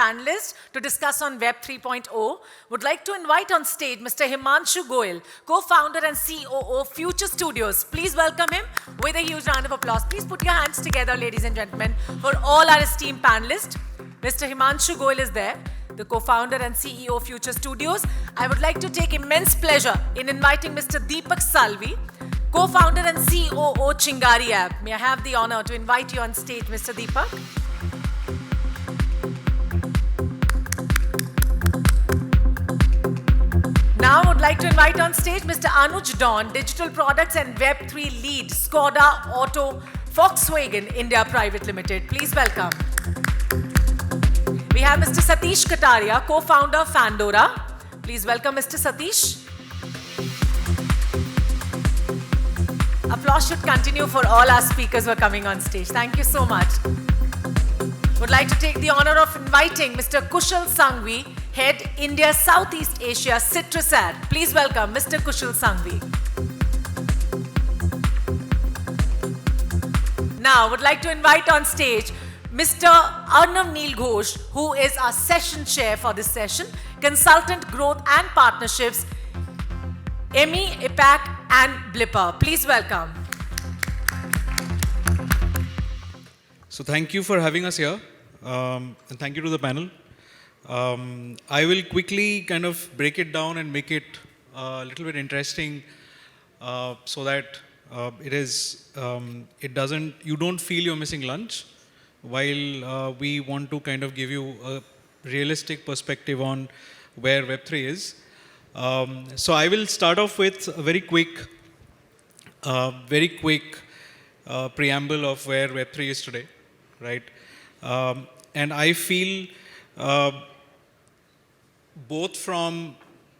panelists to discuss on Web 3.0. Would like to invite on stage Mr. Himanshu Goel, co-founder and COO Future Studios. Please welcome him with a huge round of applause. Please put your hands together, ladies and gentlemen, for all our esteemed panelists. Mr. Himanshu Goel is there, the co-founder and CEO of Future Studios. I would like to take immense pleasure in inviting Mr. Deepak Salvi, co-founder and COO Chingari app. May I have the honor to invite you on stage, Mr. Deepak? Now I would like to invite on stage Mr. Anuj, Dound, Digital Products and Web3 Lead, Skoda Auto Volkswagen India Private Limited. Please welcome. We have Mr. Satish Kataria, co-founder Fandora. Please welcome Mr. Satish. Applause should continue for all our speakers who are coming on stage. Thank you so much. Would like to take the honor of inviting Mr. Kushal Sanghvi, Head India Southeast Asia CitrusAd. Please welcome Mr. Kushal Sanghvi. Now, would like to invite on stage Mr. Arnav Neel Ghosh, who is our session chair for this session, Consultant Growth and Partnerships, EMEA, APAC and BLIPPAR. Please welcome. So thank you for having us here, and thank you to the panel. I will quickly kind of break it down and make it a little bit interesting, so that you don't feel you're missing lunch, while we want to kind of give you a realistic perspective on where Web3 is. So I will start off with a very quick preamble of where Web3 is today, right? And I feel both from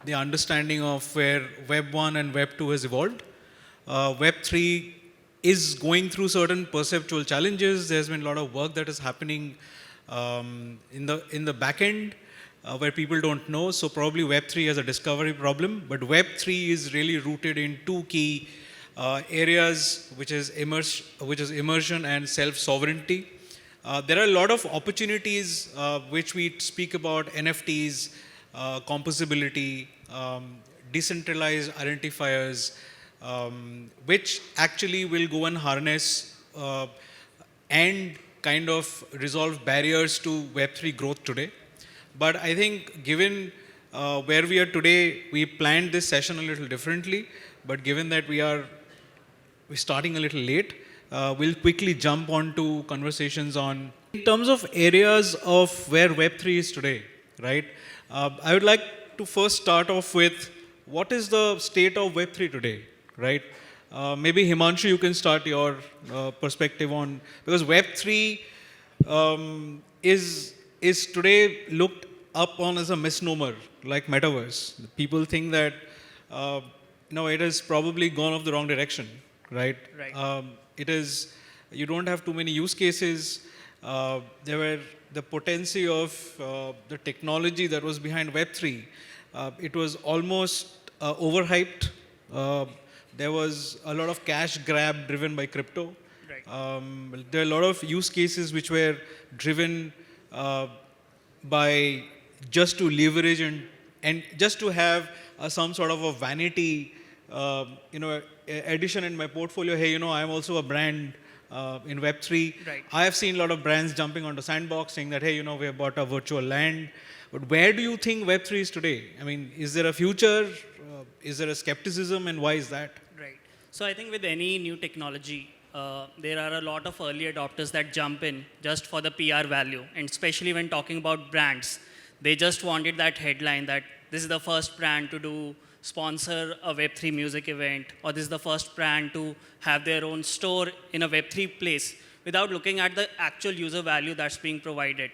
the understanding of where Web 1 and Web 2 has evolved, Web 3 is going through certain perceptual challenges. There's been a lot of work that is happening in the back end, where people don't know. So probably Web 3 has a discovery problem, but Web 3 is really rooted in two key areas, which is immersion and self-sovereignty. There are a lot of opportunities which we speak about: NFTs, composability, decentralized identifiers, which actually will go and harness and kind of resolve barriers to Web3 growth today. But I think given where we are today, we planned this session a little differently. But given that we're starting a little late, we'll quickly jump on to conversations on, in terms of areas of where Web3 is today, right? I would like to first start off with what is the state of Web3 today, right? Maybe Himanshu, you can start your perspective on, because Web3 is today looked upon as a misnomer, like metaverse. People think that it has probably gone off the wrong direction, right? Right. You don't have too many use cases. There were the potency of the technology that was behind Web3. It was almost overhyped. There was a lot of cash grab driven by crypto. Right. There are a lot of use cases which were driven by just to leverage and just to have some sort of a vanity, addition in my portfolio. Hey, I'm also a brand in Web3. Right. I have seen a lot of brands jumping onto Sandbox saying that, hey, we have bought a virtual land. But where do you think Web3 is today? I mean, is there a future? Is there a skepticism, and why is that? Right. So I think with any new technology, there are a lot of early adopters that jump in just for the PR value. And especially when talking about brands, they just wanted that headline that this is the first brand to sponsor a Web3 music event, or this is the first brand to have their own store in a Web3 place, without looking at the actual user value that's being provided.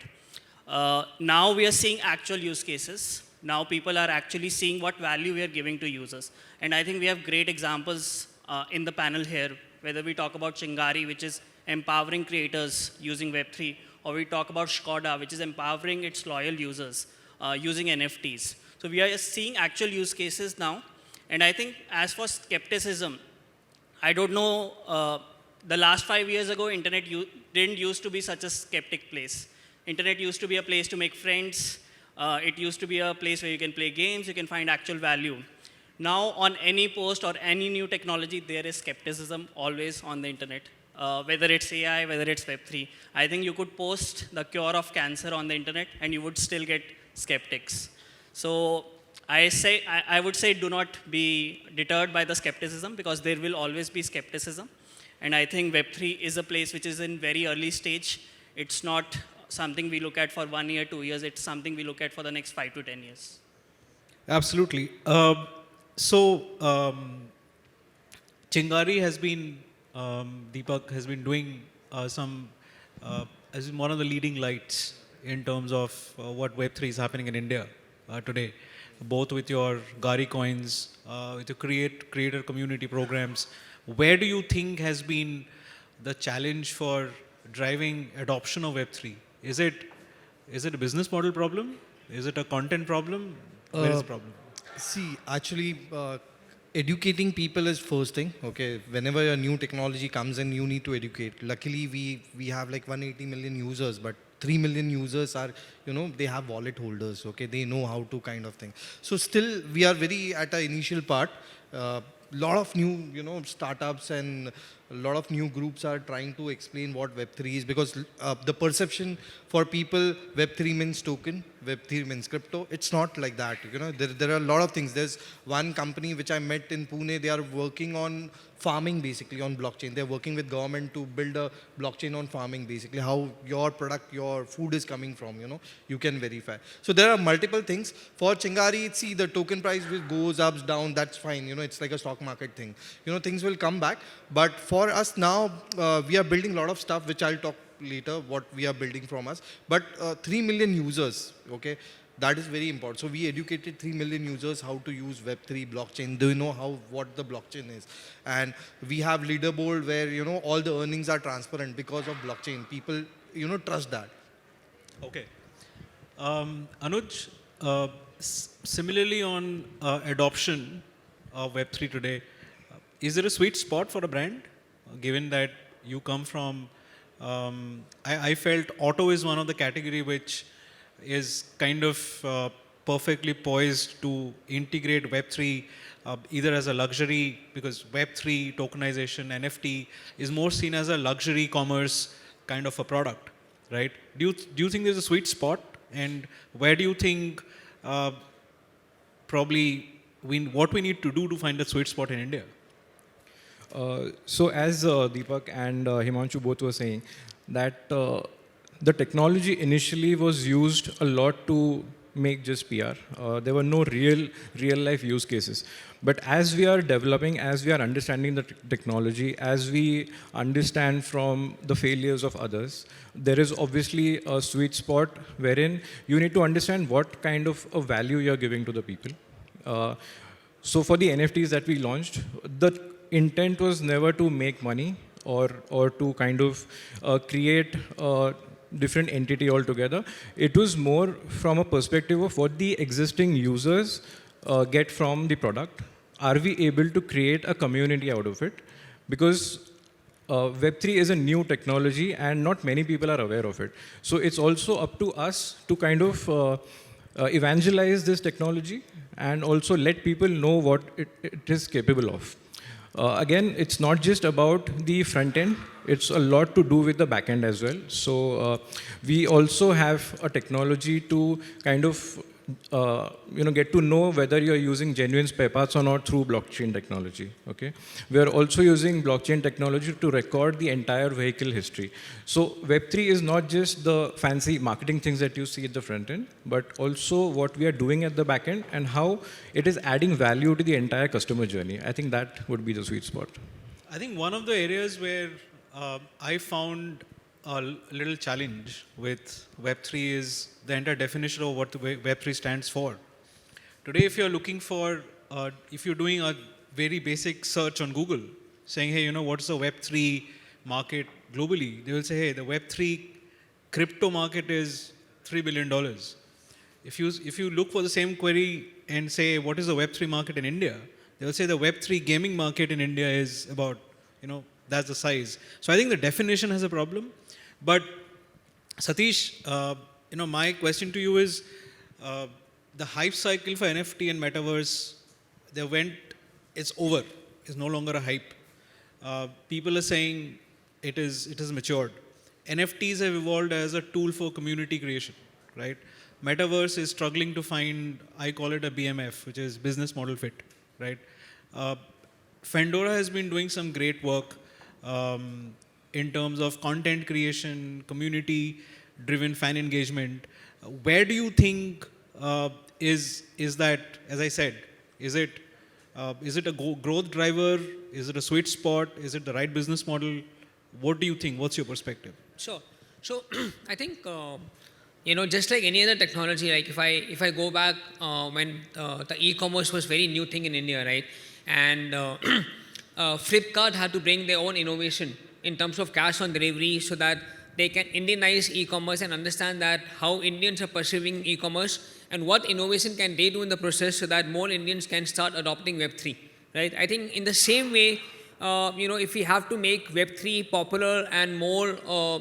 Now we are seeing actual use cases. Now people are actually seeing what value we are giving to users. And I think we have great examples in the panel here, whether we talk about Chingari, which is empowering creators using Web3, or we talk about Skoda, which is empowering its loyal users using NFTs. So we are seeing actual use cases now. And I think as for skepticism, I don't know, the last 5 years ago, internet didn't used to be such a skeptic place. Internet used to be a place to make friends. It used to be a place where you can play games, you can find actual value. Now, on any post or any new technology, there is skepticism always on the internet. Whether it's AI, whether it's Web3. I think you could post the cure of cancer on the internet and you would still get skeptics. So I would say do not be deterred by the skepticism because there will always be skepticism. And I think Web3 is a place which is in very early stage. It's not something we look at for 1 year, 2 years. It's something we look at for the next 5 to 10 years. Absolutely. Chingari has been, Deepak has been doing as one of the leading lights in terms of what Web3 is happening in India today, both with your Gari coins, with your creator community programs. Where do you think has been the challenge for driving adoption of Web3? Is it a business model problem? Is it a content problem? Where is the problem? See, actually, educating people is first thing. Okay, whenever a new technology comes in, you need to educate. Luckily, we have like 180 million users, but 3 million users are, they have wallet holders. Okay, they know how to kind of thing. So still, we are very at the initial part. Lot of new, startups and a lot of new groups are trying to explain what Web3 is because the perception for people, Web3 means token, Web3 means crypto. It's not like that. There are a lot of things. There's one company which I met in Pune. They are working on farming basically on blockchain. They're working with government to build a blockchain on farming basically. How your product, your food is coming from, you can verify. So there are multiple things. For Chingari, see the token price goes up, down, that's fine. It's like a stock market thing. Things will come back. But for us now, we are building a lot of stuff, which I'll talk later, what we are building from us. But 3 million users, okay, that is very important. So we educated 3 million users how to use Web3 blockchain. Do you know what the blockchain is? And we have leaderboard where, all the earnings are transparent because of blockchain. People, trust that. Okay. Anuj, similarly on adoption of Web3 today, is there a sweet spot for a brand? Given that you come from, I felt auto is one of the category which is kind of perfectly poised to integrate Web3 either as a luxury, because Web3 tokenization, NFT is more seen as a luxury commerce kind of a product, right? Do you think there's a sweet spot? And where do you think probably what we need to do to find that sweet spot in India? So as Deepak and Himanshu both were saying, that the technology initially was used a lot to make just PR. There were no real life use cases. But as we are developing, as we are understanding the technology, as we understand from the failures of others, there is obviously a sweet spot wherein you need to understand what kind of a value you're giving to the people. So for the NFTs that we launched, the intent was never to make money or to kind of create a different entity altogether. It was more from a perspective of what the existing users get from the product. Are we able to create a community out of it? Because Web3 is a new technology and not many people are aware of it. So it's also up to us to kind of evangelize this technology and also let people know what it is capable of. Again, it's not just about the front end, it's a lot to do with the back end as well. So we also have a technology to kind of get to know whether you're using genuine spare parts or not through blockchain technology. Okay, we are also using blockchain technology to record the entire vehicle history. So Web3 is not just the fancy marketing things that you see at the front end, but also what we are doing at the back end and how it is adding value to the entire customer journey. I think that would be the sweet spot. I think one of the areas where I found a little challenge with Web3 is the entire definition of what the Web3 stands for. Today, if you're looking for, if you're doing a very basic search on Google, saying, hey, what's the Web3 market globally? They will say, hey, the Web3 crypto market is $3 billion. If you look for the same query and say, what is the Web3 market in India? They will say the Web3 gaming market in India is about, that's the size. So I think the definition has a problem. But Satish, my question to you is, the hype cycle for NFT and metaverse, it's over. It's no longer a hype. People are saying it is matured. NFTs have evolved as a tool for community creation, right? Metaverse is struggling to find, I call it a BMF, which is business model fit, right? Fandora has been doing some great work in terms of content creation, community-driven fan engagement. Where do you think is that, as I said, is it a growth driver? Is it a sweet spot? Is it the right business model? What do you think? What's your perspective? Sure. So I think just like any other technology, like if I go back when the e-commerce was very new thing in India, right? And Flipkart had to bring their own innovation in terms of cash on delivery so that they can Indianize e-commerce and understand that how Indians are perceiving e-commerce and what innovation can they do in the process so that more Indians can start adopting Web3, right? I think in the same way, if we have to make Web3 popular and more,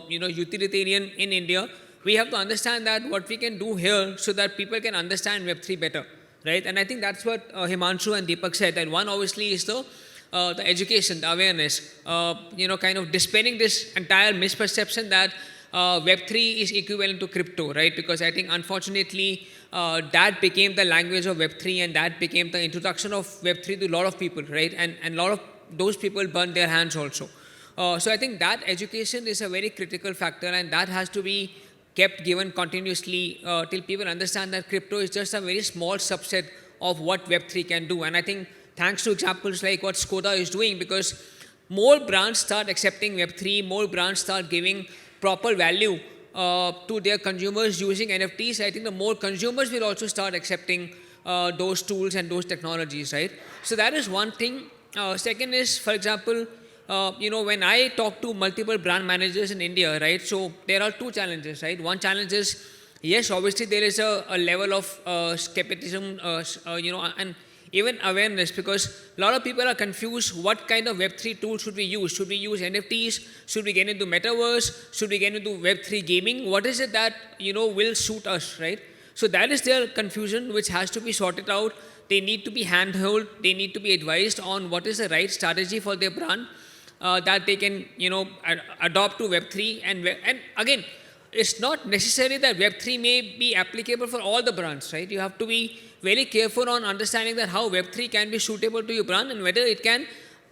utilitarian in India, we have to understand that what we can do here so that people can understand Web3 better, right? And I think that's what Himanshu and Deepak said. And one obviously is the education, the awareness, kind of dispelling this entire misperception that Web3 is equivalent to crypto, right? Because I think unfortunately that became the language of Web3 and that became the introduction of Web3 to a lot of people, right? And a lot of those people burn their hands also. So I think that education is a very critical factor and that has to be kept given continuously till people understand that crypto is just a very small subset of what Web3 can do. And I think thanks to examples like what Skoda is doing, because more brands start accepting Web3, more brands start giving proper value to their consumers using NFTs, I think the more consumers will also start accepting those tools and those technologies, right? So that is one thing. Second is, for example, when I talk to multiple brand managers in India, right, so there are two challenges, right? One challenge is, yes, obviously there is a level of skepticism, and even awareness, because a lot of people are confused what kind of Web3 tools should we use. Should we use NFTs? Should we get into metaverse? Should we get into Web3 gaming? What is it that, will suit us, right? So that is their confusion, which has to be sorted out. They need to be handheld. They need to be advised on what is the right strategy for their brand that they can, adopt to Web3. And again, it's not necessary that Web3 may be applicable for all the brands, right? You have to be very careful on understanding that how Web3 can be suitable to your brand and whether it can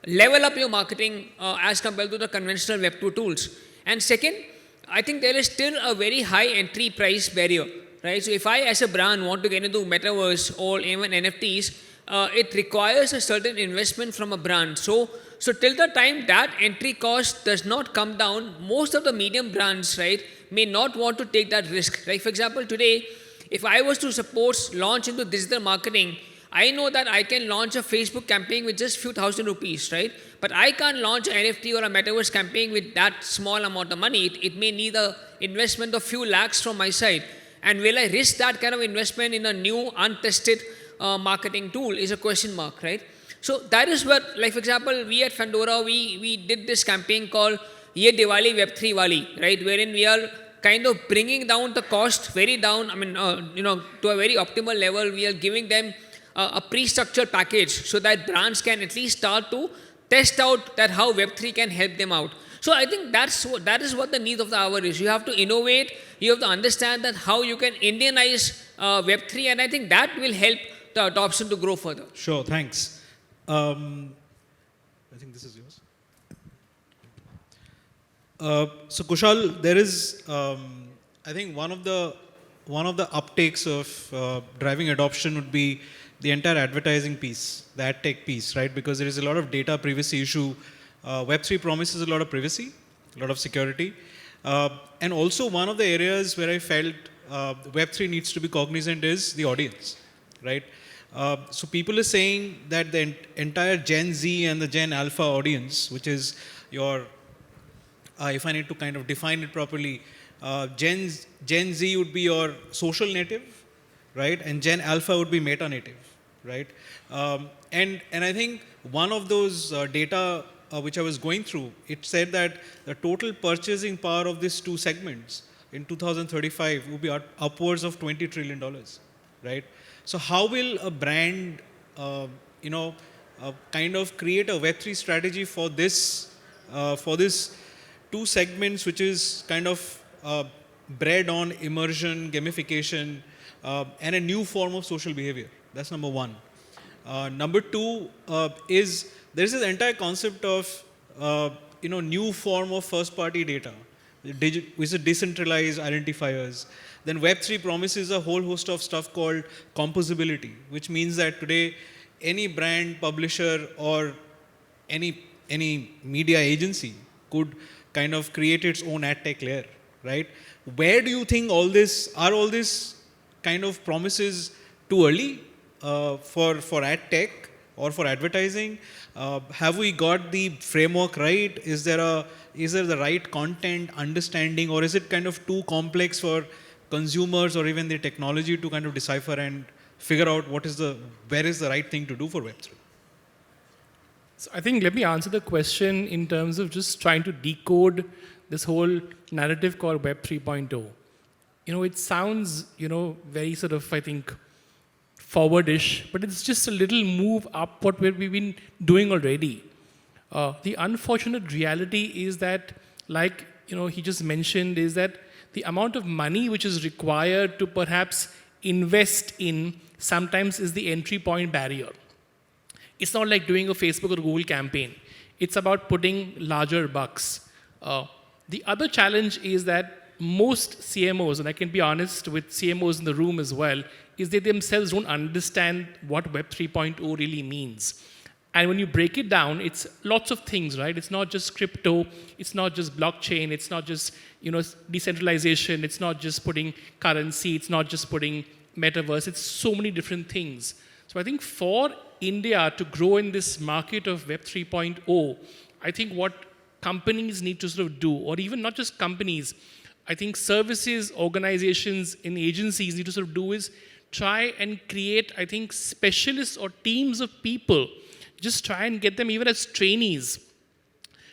level up your marketing as compared to the conventional Web2 tools. And second, I think there is still a very high entry price barrier, right? So if I as a brand want to get into metaverse or even NFTs, it requires a certain investment from a brand. So till the time that entry cost does not come down, most of the medium brands, right, may not want to take that risk. Like for example, today, if I was to suppose launch into digital marketing, I know that I can launch a Facebook campaign with just few thousand rupees, right? But I can't launch an NFT or a metaverse campaign with that small amount of money. It may need an investment of few lakhs from my side. And will I risk that kind of investment in a new, untested marketing tool is a question mark, right? So that is what, like for example, we at Fandora, we did this campaign called Ye Diwali Web3 Wali, right? Wherein we are kind of bringing down the cost very down, to a very optimal level. We are giving them a pre-structured package so that brands can at least start to test out that how Web3 can help them out. So I think that is what the need of the hour is. You have to innovate. You have to understand that how you can Indianize Web3, and I think that will help the adoption to grow further. Sure, thanks. I think this is yours. So Kushal, there is, I think one of the uptakes of driving adoption would be the entire advertising piece, the ad tech piece, right? Because there is a lot of data privacy issue. Web3 promises a lot of privacy, a lot of security. And also one of the areas where I felt Web3 needs to be cognizant is the audience, right? So people are saying that the entire Gen Z and the Gen Alpha audience, which is your, if I need to kind of define it properly, Gen Z would be your social native, right? And Gen Alpha would be meta native, right? And I think one of those data which I was going through, it said that the total purchasing power of these two segments in 2035 will be upwards of $20 trillion, right? So how will a brand, kind of create a Web3 strategy for this two segments, which is kind of bred on immersion, gamification, and a new form of social behavior? That's number one. Number two is there's this entire concept of new form of first-party data, which is decentralized identifiers. Then Web3 promises a whole host of stuff called composability, which means that today any brand, publisher, or any media agency could kind of create its own ad tech layer, right? Where do you think all this kind of promises too early for ad tech or for advertising? Have we got the framework right? Is there the right content understanding, or is it kind of too complex for consumers or even the technology to kind of decipher and figure out where is the right thing to do for Web3? So I think let me answer the question in terms of just trying to decode this whole narrative called Web 3.0. It sounds, very sort of, I think, forwardish, but it's just a little move up what we've been doing already. The unfortunate reality is that, like, he just mentioned, is that the amount of money which is required to perhaps invest in sometimes is the entry point barrier. It's not like doing a Facebook or Google campaign. It's about putting larger bucks. The other challenge is that most CMOs, and I can be honest with CMOs in the room as well, is they themselves don't understand what Web 3.0 really means. And when you break it down, it's lots of things, right? It's not just crypto, it's not just blockchain, it's not just decentralization, it's not just putting currency, it's not just putting metaverse, it's so many different things. So I think for India to grow in this market of Web 3.0, I think what companies need to sort of do, or even not just companies, I think services, organizations, and agencies need to sort of do is try and create, I think, specialists or teams of people. Just try and get them even as trainees,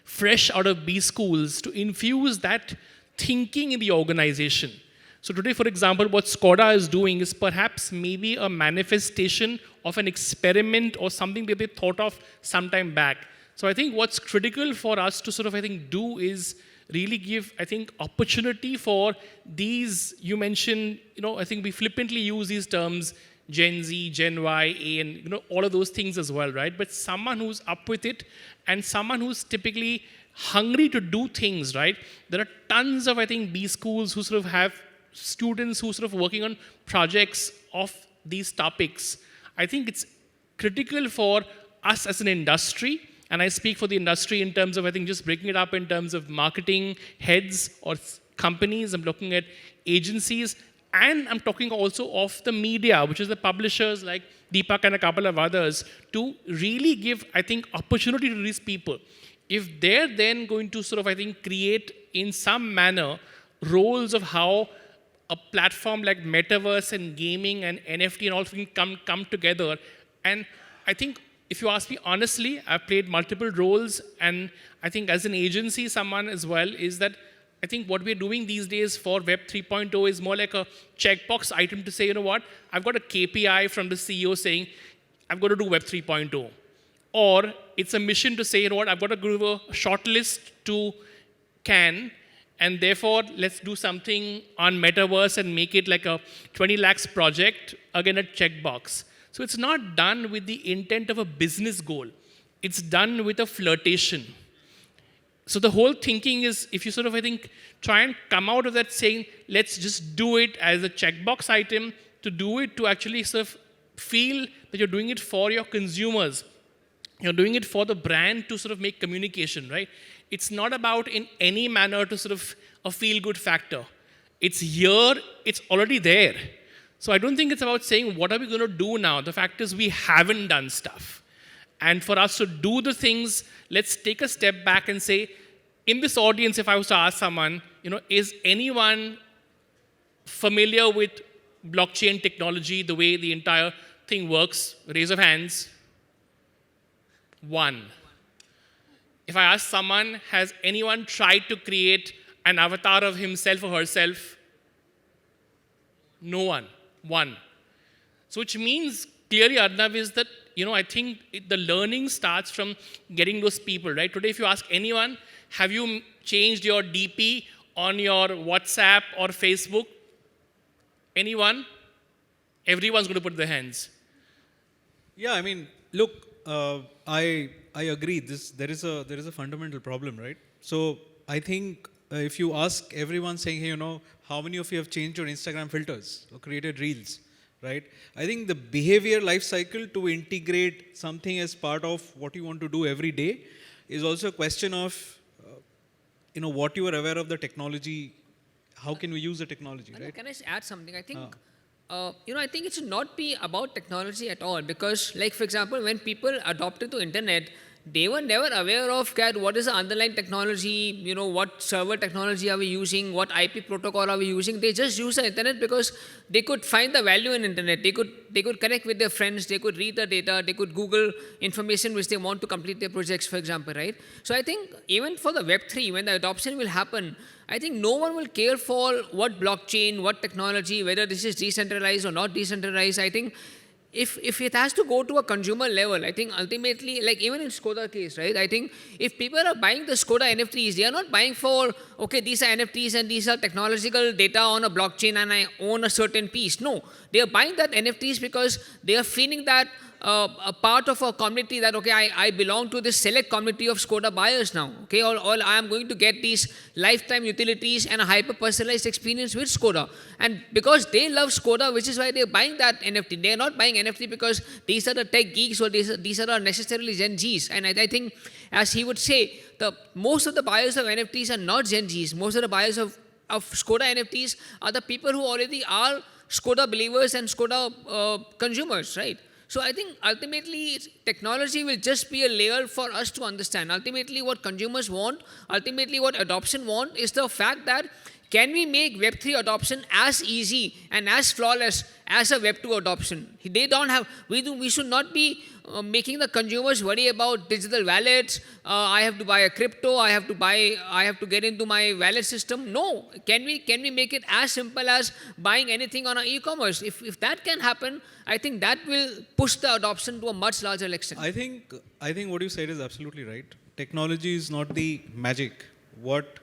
fresh out of B schools, to infuse that thinking in the organization. So today, for example, what Skoda is doing is perhaps maybe a manifestation of an experiment or something that they thought of some time back. So I think what's critical for us to sort of, I think, do is really give, I think, opportunity for these, you mentioned, I think we flippantly use these terms, Gen Z, Gen Y, A, and all of those things as well, right? But someone who's up with it and someone who's typically hungry to do things, right? There are tons of, I think, B schools who sort of have students who sort of working on projects of these topics. I think it's critical for us as an industry, and I speak for the industry in terms of, I think, just breaking it up in terms of marketing heads or companies. I'm looking at agencies, and I'm talking also of the media, which is the publishers like Deepak and a couple of others, to really give, I think, opportunity to these people. If they're then going to sort of, I think, create in some manner roles of how a platform like metaverse and gaming and NFT and all can come together. And I think, if you ask me honestly, I've played multiple roles, and I think as an agency, someone as well, is that I think what we're doing these days for Web 3.0 is more like a checkbox item to say, you know what, I've got a KPI from the CEO saying, I've got to do Web 3.0. Or it's a mission to say, you know what, I've got to give a shortlist to Cannes, and therefore let's do something on metaverse and make it like a 20 lakhs project, again a checkbox. So it's not done with the intent of a business goal. It's done with a flirtation. So the whole thinking is, if you sort of, I think, try and come out of that saying, let's just do it as a checkbox item, to do it to actually sort of feel that you're doing it for your consumers. You're doing it for the brand to sort of make communication, right? It's not about in any manner to sort of a feel-good factor. It's here, it's already there. So I don't think it's about saying, what are we going to do now? The fact is we haven't done stuff. And for us to do the things, let's take a step back and say, in this audience, if I was to ask someone, is anyone familiar with blockchain technology, the way the entire thing works? Raise of hands. One. If I ask someone, has anyone tried to create an avatar of himself or herself? No one. One. So which means clearly, Arnav, is that, I think the learning starts from getting those people, right? Today, if you ask anyone, have you changed your DP on your WhatsApp or Facebook? Anyone? Everyone's going to put their hands. Yeah, I mean, look, I agree. There is a fundamental problem, right? So I think if you ask everyone saying, hey, how many of you have changed your Instagram filters or created reels, right? I think the behavior life cycle to integrate something as part of what you want to do every day is also a question of, what you are aware of the technology. How can we use the technology, right? Can I add something? I think, I think it should not be about technology at all, because, like, for example, when people adopted to internet, they were never aware of what is the underlying technology, what server technology are we using, what IP protocol are we using. They just use the internet because they could find the value in internet. They could connect with their friends, they could read the data, they could Google information which they want to complete their projects, for example, right? So I think even for the Web3, when the adoption will happen, I think no one will care for what blockchain, what technology, whether this is decentralized or not decentralized. I think if it has to go to a consumer level, I think ultimately, like even in Skoda case, right? I think if people are buying the Skoda NFTs, they are not buying for, okay, these are NFTs and these are technological data on a blockchain and I own a certain piece. No, they are buying that NFTs because they are feeling that a part of a community that, okay, I belong to this select community of Skoda buyers now, okay, or I am going to get these lifetime utilities and a hyper-personalized experience with Skoda. And because they love Skoda, which is why they're buying that NFT. They're not buying NFT because these are the tech geeks or these are not necessarily Gen Zs. And I think, as he would say, most of the buyers of NFTs are not Gen Zs. Most of the buyers of Skoda NFTs are the people who already are Skoda believers and Skoda consumers, right? So I think ultimately technology will just be a layer for us to understand. Ultimately what consumers want, ultimately what adoption want is the fact that can we make Web3 adoption as easy and as flawless as a Web2 adoption? They don't have, we should not be making the consumers worry about digital wallets. I have to buy a crypto, I have to get into my wallet system. No, can we make it as simple as buying anything on our e-commerce? If that can happen, I think that will push the adoption to a much larger extent. I think what you said is absolutely right. Technology is not the magic. What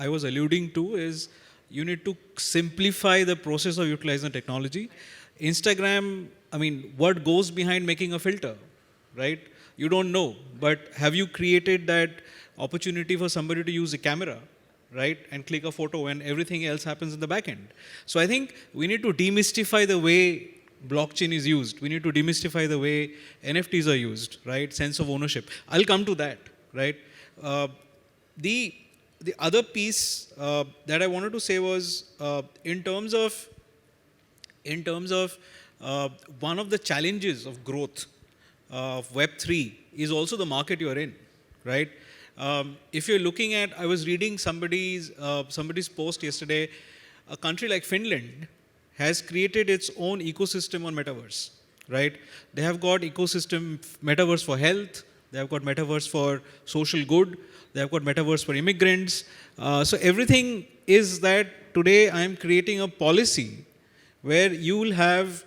I was alluding to is you need to simplify the process of utilizing technology. Instagram, I mean, what goes behind making a filter, right? You don't know, but have you created that opportunity for somebody to use a camera, right, and click a photo and everything else happens in the back end? So I think we need to demystify the way blockchain is used. We need to demystify the way NFTs are used, right? Sense of ownership. I'll come to that, right? The other piece that I wanted to say was in terms of one of the challenges of growth of Web3 is also the market you're in, right? If you're looking at, I was reading somebody's post yesterday, a country like Finland has created its own ecosystem on metaverse, right? They have got metaverse for health, they have got metaverse for social good, they have got metaverse for immigrants. So everything is that today I am creating a policy where you will have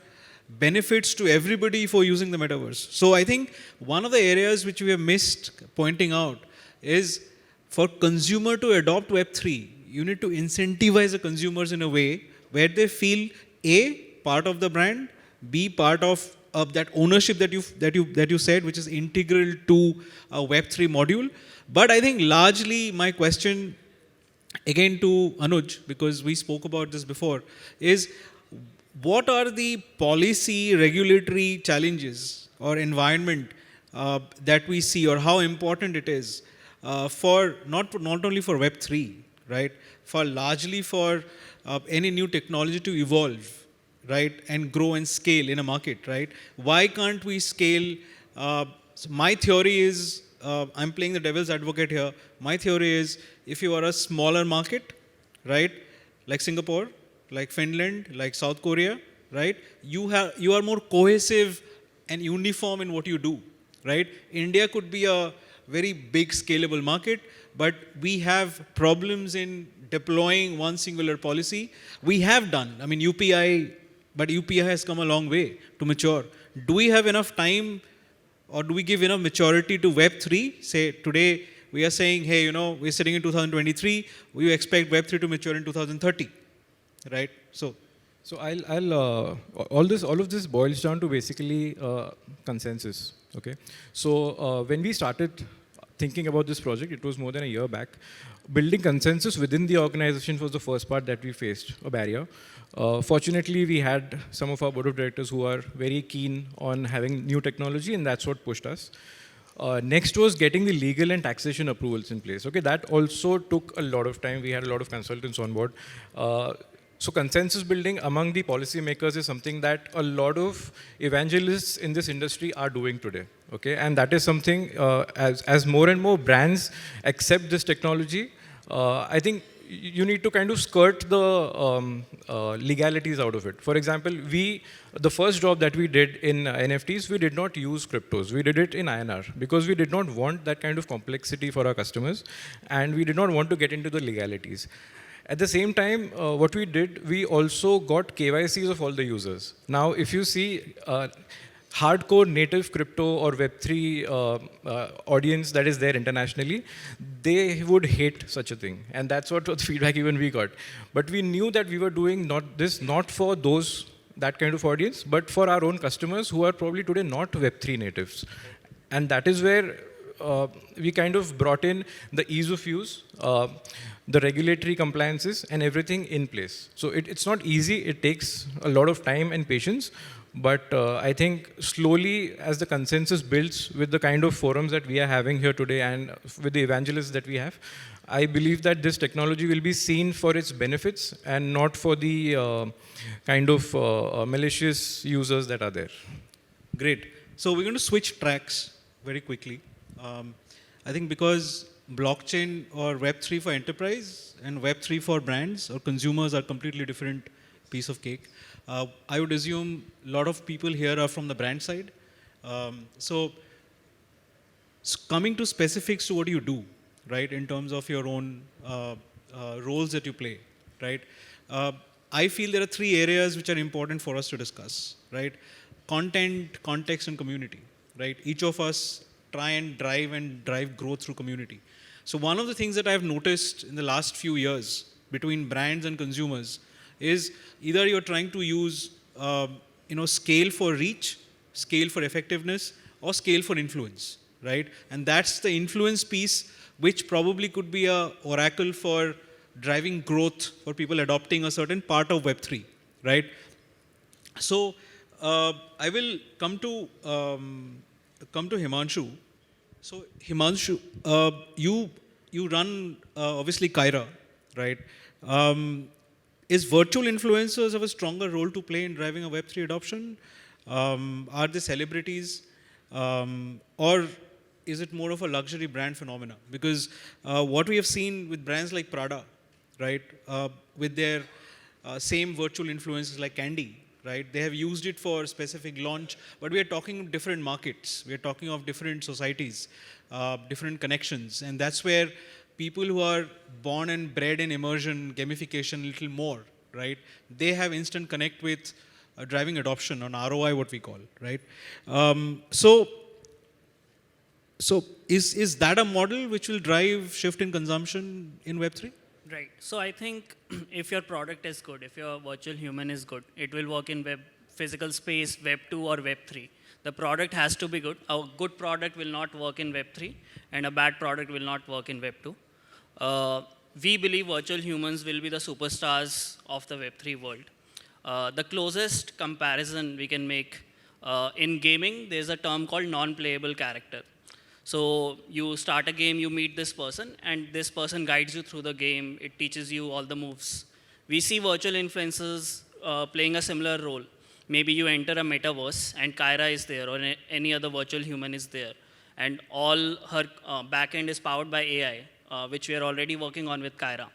benefits to everybody for using the metaverse. So I think one of the areas which we have missed pointing out is for consumer to adopt Web3, you need to incentivize the consumers in a way where they feel A, part of the brand, B, part of that ownership that you said, which is integral to a Web3 module. But I think largely my question, again to Anuj, because we spoke about this before, is what are the policy, regulatory challenges or environment that we see, or how important it is for not only for Web3, right, for largely for any new technology to evolve, right, and grow and scale in a market, right? Why can't we scale? So my theory is, I'm playing the devil's advocate here. My theory is, if you are a smaller market, right, like Singapore, like Finland, like South Korea, right, you are more cohesive and uniform in what you do, right? India could be a very big scalable market, but we have problems in deploying one singular policy. We have done, I mean, UPI, but UPI has come a long way to mature. Do we have enough time, or do we give enough maturity to Web3? Say today, we are saying, hey, you know, we're sitting in 2023, we expect Web3 to mature in 2030, right? So all of this boils down to basically consensus. Okay. So when we started thinking about this project, it was more than a year back. Building consensus within the organization was the first part that we faced, a barrier. Fortunately, we had some of our board of directors who are very keen on having new technology, and that's what pushed us. Next was getting the legal and taxation approvals in place. Okay, that also took a lot of time. We had a lot of consultants on board. So consensus building among the policymakers is something that a lot of evangelists in this industry are doing today. Okay, and that is something as more and more brands accept this technology, I think you need to kind of skirt the legalities out of it. For example, the first job that we did in NFTs, we did not use cryptos. We did it in INR because we did not want that kind of complexity for our customers, and we did not want to get into the legalities. At the same time, what we did, we also got KYCs of all the users. Now, if you see hardcore native crypto or Web3 audience that is there internationally, they would hate such a thing. And that's what the feedback even we got. But we knew that we were doing not for that kind of audience, but for our own customers who are probably today not Web3 natives. And that is where we kind of brought in the ease of use, the regulatory compliances, and everything in place. So it's not easy. It takes a lot of time and patience. But I think slowly, as the consensus builds with the kind of forums that we are having here today and with the evangelists that we have, I believe that this technology will be seen for its benefits and not for the kind of malicious users that are there. Great. So we're going to switch tracks very quickly. I think because blockchain or Web3 for enterprise and Web3 for brands or consumers are completely different piece of cake. I would assume a lot of people here are from the brand side. So coming to specifics to what you do, right, in terms of your own roles that you play, right? I feel there are three areas which are important for us to discuss, right? Content, context, and community, right? Each of us try and drive growth through community. So one of the things that I've noticed in the last few years between brands and consumers is either you're trying to use scale for reach, scale for effectiveness, or scale for influence, right? And that's the influence piece, which probably could be a oracle for driving growth for people adopting a certain part of Web3, right? So I will come to Himanshu. So Himanshu, you run obviously Kyra, right? Is virtual influencers have a stronger role to play in driving a Web3 adoption? Are they celebrities? Or is it more of a luxury brand phenomena? Because what we have seen with brands like Prada, right, with their same virtual influencers like Candy, right, they have used it for specific launch, but we are talking of different markets. We are talking of different societies, different connections, and that's where people who are born and bred in immersion, gamification a little more, right, they have instant connect with driving adoption on ROI, what we call, right? So is that a model which will drive shift in consumption in Web3? Right. So I think if your product is good, if your virtual human is good, it will work in physical space, Web2 or Web3. The product has to be good. A good product will not work in Web3, and a bad product will not work in Web2. We believe virtual humans will be the superstars of the Web3 world. The closest comparison we can make in gaming, there's a term called non-playable character. So you start a game, you meet this person, and this person guides you through the game. It teaches you all the moves. We see virtual influencers playing a similar role. Maybe you enter a metaverse, and Kyra is there, or any other virtual human is there. And all her backend is powered by AI, which we are already working on with Kyra.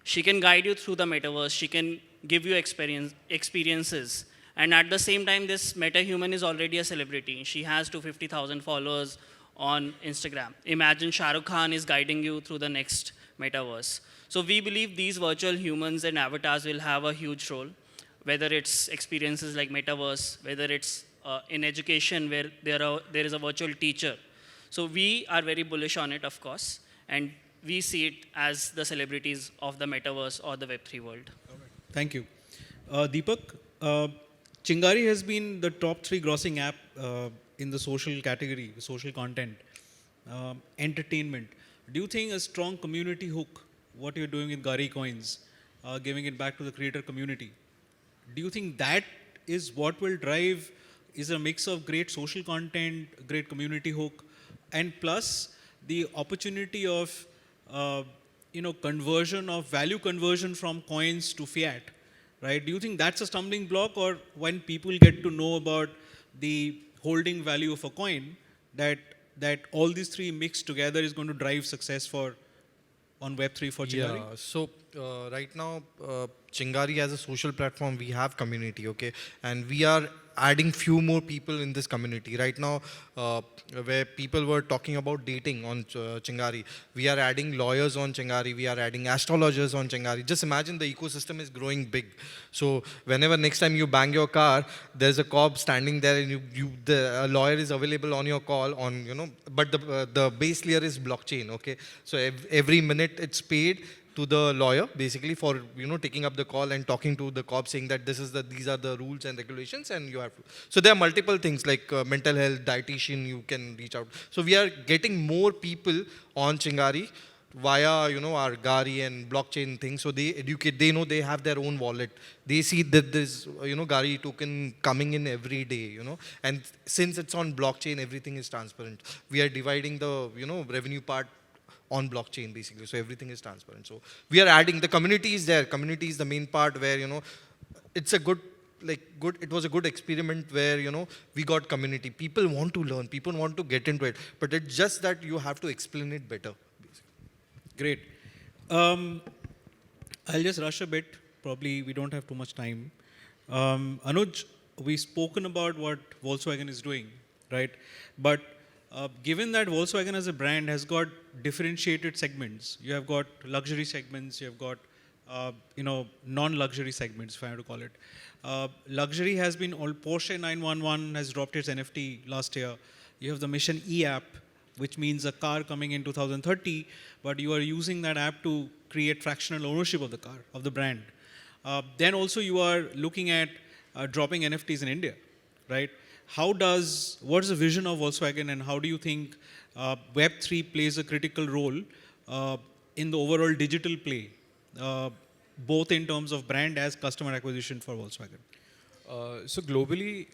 She can guide you through the metaverse. She can give you experiences. And at the same time, this meta human is already a celebrity. She has 250,000 followers on Instagram. Imagine Shah Rukh Khan is guiding you through the next metaverse. So we believe these virtual humans and avatars will have a huge role, whether it's experiences like metaverse, whether it's in education where there is a virtual teacher. So we are very bullish on it, of course, and we see it as the celebrities of the metaverse or the Web3 world. Thank you. Deepak, Chingari has been the top 3 grossing app in the social category, social content, entertainment. Do you think a strong community hook, what you're doing with Gari coins, giving it back to the creator community, do you think that is what will drive, is a mix of great social content, great community hook, and plus the opportunity of conversion of value conversion from coins to fiat, right? Do you think that's a stumbling block, or when people get to know about the holding value of a coin, that all these 3 mixed together is going to drive success on Web3 for Chingari? Yeah, so right now, Chingari as a social platform, we have community, okay? And we are adding few more people in this community. Right now, where people were talking about dating on Chingari, we are adding lawyers on Chingari, we are adding astrologers on Chingari. Just imagine the ecosystem is growing big. So whenever next time you bang your car, there's a cop standing there and a lawyer is available on your call on, but the base layer is blockchain, okay? So every minute it's paid to the lawyer basically for taking up the call and talking to the cop, saying that these are the rules and regulations and you have to. So there are multiple things like mental health, dietitian, you can reach out. So we are getting more people on Chingari via our Gari and blockchain thing. So they educate, they know they have their own wallet. They see that there's Gari token coming in every day, and since it's on blockchain, everything is transparent. We are dividing the revenue part on blockchain basically, so everything is transparent. So we are adding, the community is there. Community is the main part where it's a good, it was a good experiment where we got community. People want to learn, people want to get into it, but it's just that you have to explain it better basically. Great. I'll just rush a bit, probably we don't have too much time. Anuj, we've spoken about what Volkswagen is doing, right? But given that Volkswagen as a brand has got differentiated segments, you have got luxury segments, you have got non-luxury segments, if I have to call it. Luxury has been all, Porsche 911 has dropped its NFT last year. You have the Mission E app, which means a car coming in 2030, but you are using that app to create fractional ownership of the car, of the brand. Then also you are looking at dropping NFTs in India, right? What is the vision of Volkswagen, and how do you think Web3 plays a critical role in the overall digital play, both in terms of brand as customer acquisition for Volkswagen? So globally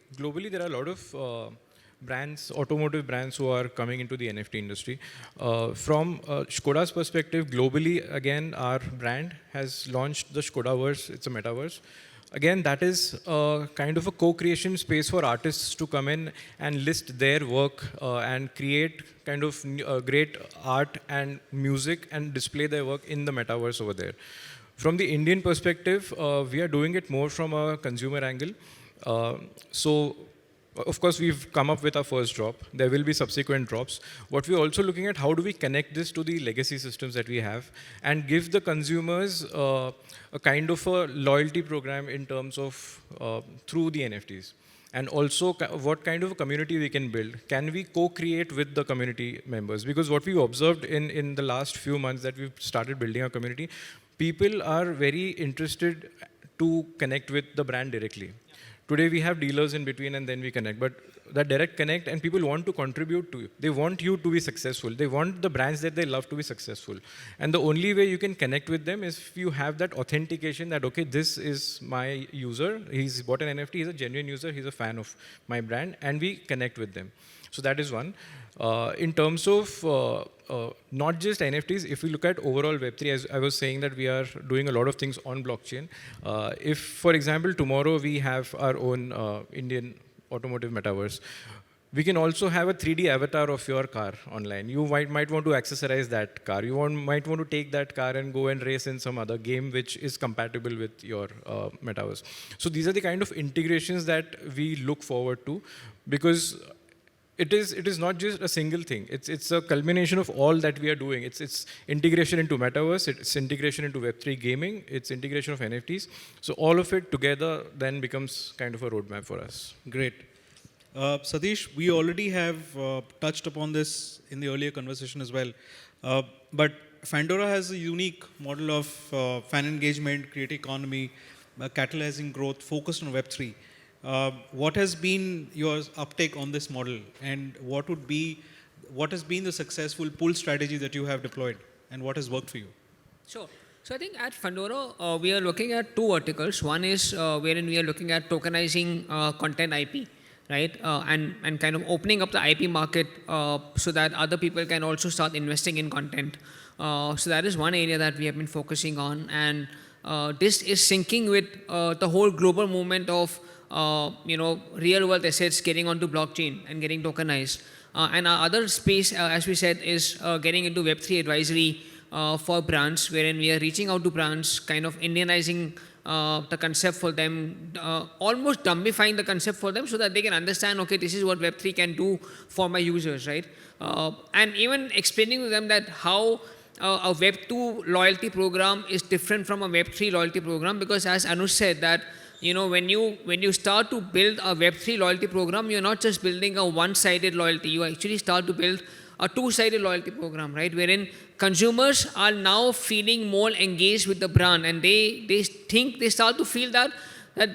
there are a lot of brands, automotive brands who are coming into the NFT industry. From Skoda's perspective, globally, again, our brand has launched the Skodaverse. It's a metaverse. Again, that is kind of a co-creation space for artists to come in and list their work and create kind of great art and music and display their work in the metaverse over there. From the Indian perspective, we are doing it more from a consumer angle. So, of course, we've come up with our first drop. There will be subsequent drops. What we're also looking at, how do we connect this to the legacy systems that we have and give the consumers a kind of a loyalty program in terms of through the NFTs. And also what kind of a community we can build. Can we co-create with the community members? Because what we've observed in the last few months that we've started building our community, people are very interested to connect with the brand directly. Today we have dealers in between and then we connect, but that direct connect and people want to contribute to you. They want you to be successful. They want the brands that they love to be successful. And the only way you can connect with them is if you have that authentication that, okay, this is my user, he's bought an NFT, he's a genuine user, he's a fan of my brand, and we connect with them. So that is one. In terms of not just NFTs, if we look at overall Web3, as I was saying that we are doing a lot of things on blockchain. If, for example, tomorrow we have our own Indian automotive metaverse, we can also have a 3D avatar of your car online. You might want to accessorize that car. You might want to take that car and go and race in some other game which is compatible with your metaverse. So these are the kind of integrations that we look forward to, because it is not just a single thing. It's a culmination of all that we are doing. It's integration into metaverse, it's integration into Web3 gaming, it's integration of NFTs. So all of it together then becomes kind of a roadmap for us. Great. Satish, we already have touched upon this in the earlier conversation as well. But Fandora has a unique model of fan engagement, creative economy, catalyzing growth, focused on Web3. What has been your uptake on this model, and what has been the successful pull strategy that you have deployed, and what has worked for you? Sure. So I think at Fandora, we are looking at two verticals. One is wherein we are looking at tokenizing content IP, right? And kind of opening up the IP market so that other people can also start investing in content. So that is one area that we have been focusing on. And this is syncing with the whole global movement of real world assets getting onto blockchain and getting tokenized. And our other space, as we said, is getting into Web3 advisory for brands, wherein we are reaching out to brands, kind of Indianizing the concept for them, almost dumbifying the concept for them so that they can understand, okay, this is what Web3 can do for my users, right? And even explaining to them that how a Web2 loyalty program is different from a Web3 loyalty program, because as Anuj said that, when you start to build a Web3 loyalty program, you're not just building a one-sided loyalty, you actually start to build a two-sided loyalty program, right? Wherein consumers are now feeling more engaged with the brand, and they start to feel that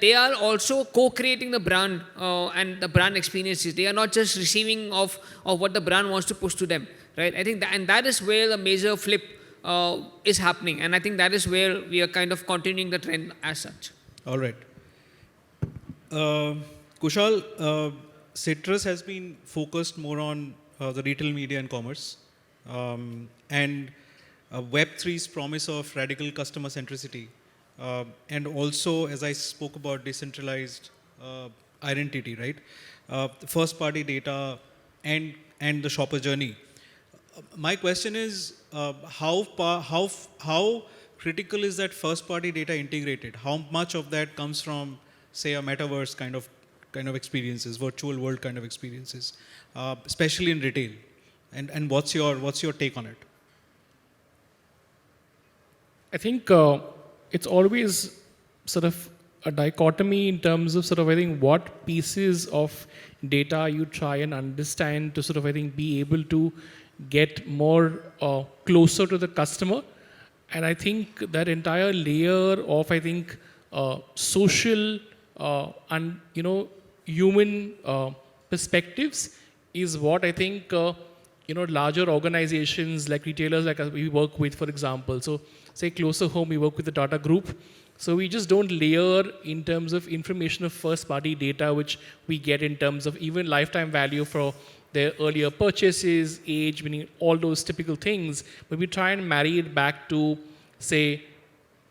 they are also co-creating the brand and the brand experiences. They are not just receiving of what the brand wants to push to them, right? I think that is where the major flip is happening, and I think that is where we are kind of continuing the trend as such. All right. Kushal, Citrus has been focused more on the retail media and commerce, and Web3's promise of radical customer centricity, and also, as I spoke about, decentralized identity, right? First party data and the shopper journey. My question is, how critical is that first party data integrated? How much of that comes from, say, a metaverse kind of experiences, virtual world kind of experiences, especially in retail? And what's your take on it? I think it's always sort of a dichotomy in terms of sort of, I think, what pieces of data you try and understand to sort of, I think, be able to get more closer to the customer. And I think that entire layer of, I think, social and, human perspectives is what I think, larger organizations like retailers like we work with, for example. So say closer home, we work with the Tata Group. So we just don't layer in terms of information of first party data, which we get in terms of even lifetime value for their earlier purchases, age, meaning all those typical things. But we try and marry it back to, say,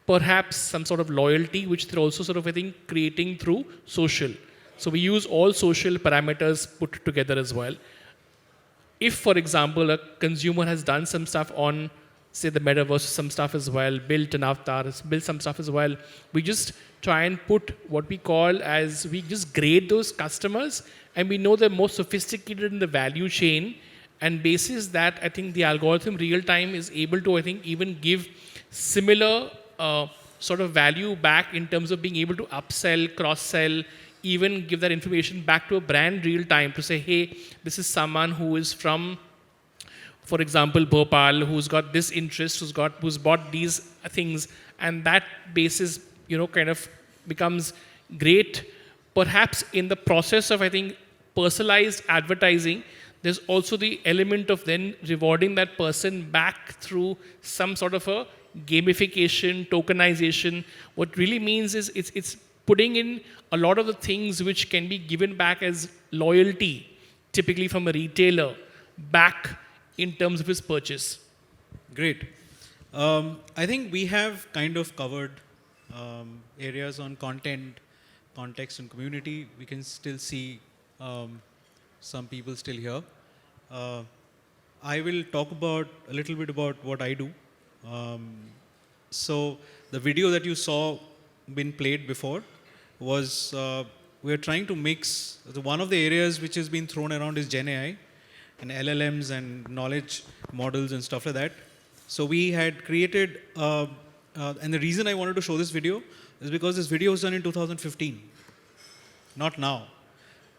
perhaps some sort of loyalty, which they're also sort of, I think, creating through social. So we use all social parameters put together as well. If, for example, a consumer has done some stuff on, say, the metaverse, some stuff as well, built an avatar, built some stuff as well, we just try and put what we call as, we just grade those customers, and we know they're more sophisticated in the value chain, and basis that, I think the algorithm real time is able to, I think, even give similar sort of value back in terms of being able to upsell, cross-sell, even give that information back to a brand real time to say, hey, this is someone who is from, for example, Bhopal, who's got this interest, who's bought these things, and that basis, kind of becomes great. Perhaps in the process of, I think, personalized advertising, there's also the element of then rewarding that person back through some sort of a gamification, tokenization. What really means is it's putting in a lot of the things which can be given back as loyalty, typically from a retailer, back in terms of his purchase. Great. I think we have kind of covered areas on content, context, and community. We can still see some people still here. I will talk about a little bit about what I do. So the video that you saw been played before was we're trying to mix, one of the areas which has been thrown around is Gen AI and LLMs and knowledge models and stuff like that. So we had created, and the reason I wanted to show this video is because this video was done in 2015, not now.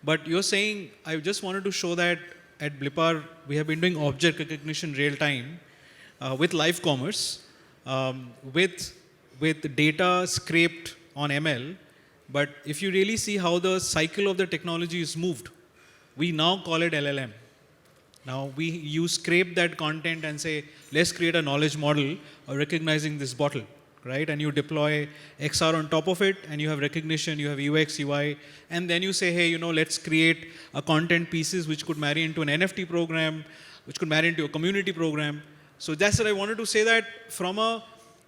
But you're saying, I just wanted to show that at BLIPPAR, we have been doing object recognition real time with live commerce, with data scraped on ML. But if you really see how the cycle of the technology is moved, we now call it LLM. Now you scrape that content and say, let's create a knowledge model of recognizing this bottle, right? And you deploy XR on top of it, and you have recognition, you have UX, UI, and then you say, hey, let's create a content pieces which could marry into an NFT program, which could marry into a community program. So that's what I wanted to say, that from a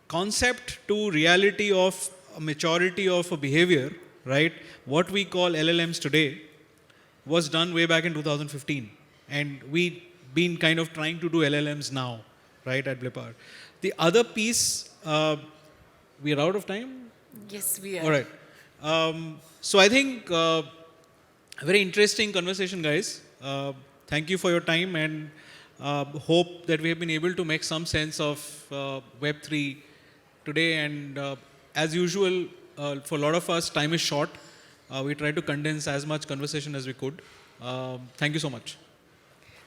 concept to reality of a maturity of a behavior, right? What we call LLMs today was done way back in 2015. And we've been kind of trying to do LLMs now, right, at BLIPPAR. The other piece, we are out of time? Yes, we are. All right. So I think a very interesting conversation, guys. Thank you for your time, and hope that we have been able to make some sense of Web3 today. And as usual, for a lot of us, time is short. We try to condense as much conversation as we could. Thank you so much.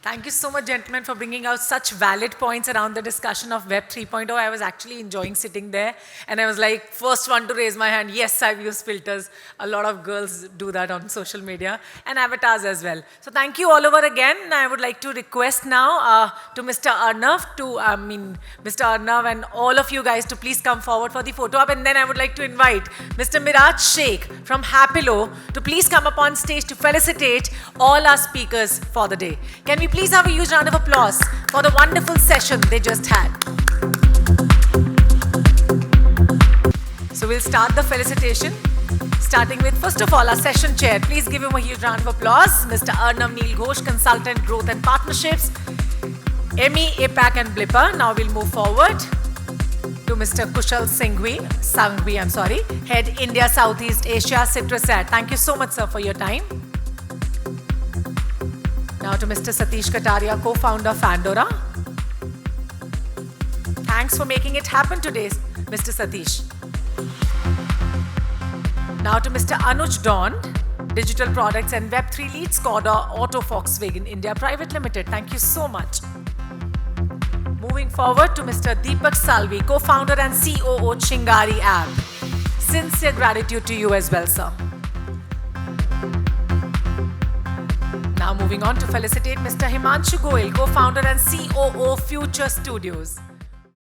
Thank you so much, gentlemen, for bringing out such valid points around the discussion of Web 3.0. I was actually enjoying sitting there, and I was like, first one to raise my hand. Yes, I've used filters. A lot of girls do that on social media, and avatars as well. So thank you all over again. I would like to request now to Mr. Arnav, Mr. Arnav and all of you guys to please come forward for the photo op. And then I would like to invite Mr. Miraj Sheikh from Hapilo to please come up on stage to felicitate all our speakers for the day. Can we please have a huge round of applause for the wonderful session they just had. So we'll start the felicitation, starting with, first of all, our session chair. Please give him a huge round of applause. Mr. Arnav Neel Ghosh, Consultant Growth and Partnerships, EMEA, APAC and BLIPPAR. Now we'll move forward to Mr. Kushal Sanghvi, Head India Southeast Asia, CitrusAd. Thank you so much, sir, for your time. Now to Mr. Satish Kataria, co-founder Fandora. Thanks for making it happen today, Mr. Satish. Now to Mr. Anuj Dound, Digital Products and Web3 Lead, Skoda Auto Volkswagen India Private Limited. Thank you so much. Moving forward to Mr. Deepak Salvi, co-founder and COO Chingari app. Sincere gratitude to you as well, sir. Now moving on to felicitate Mr. Himanshu Goel, co-founder and COO FUTR Studios.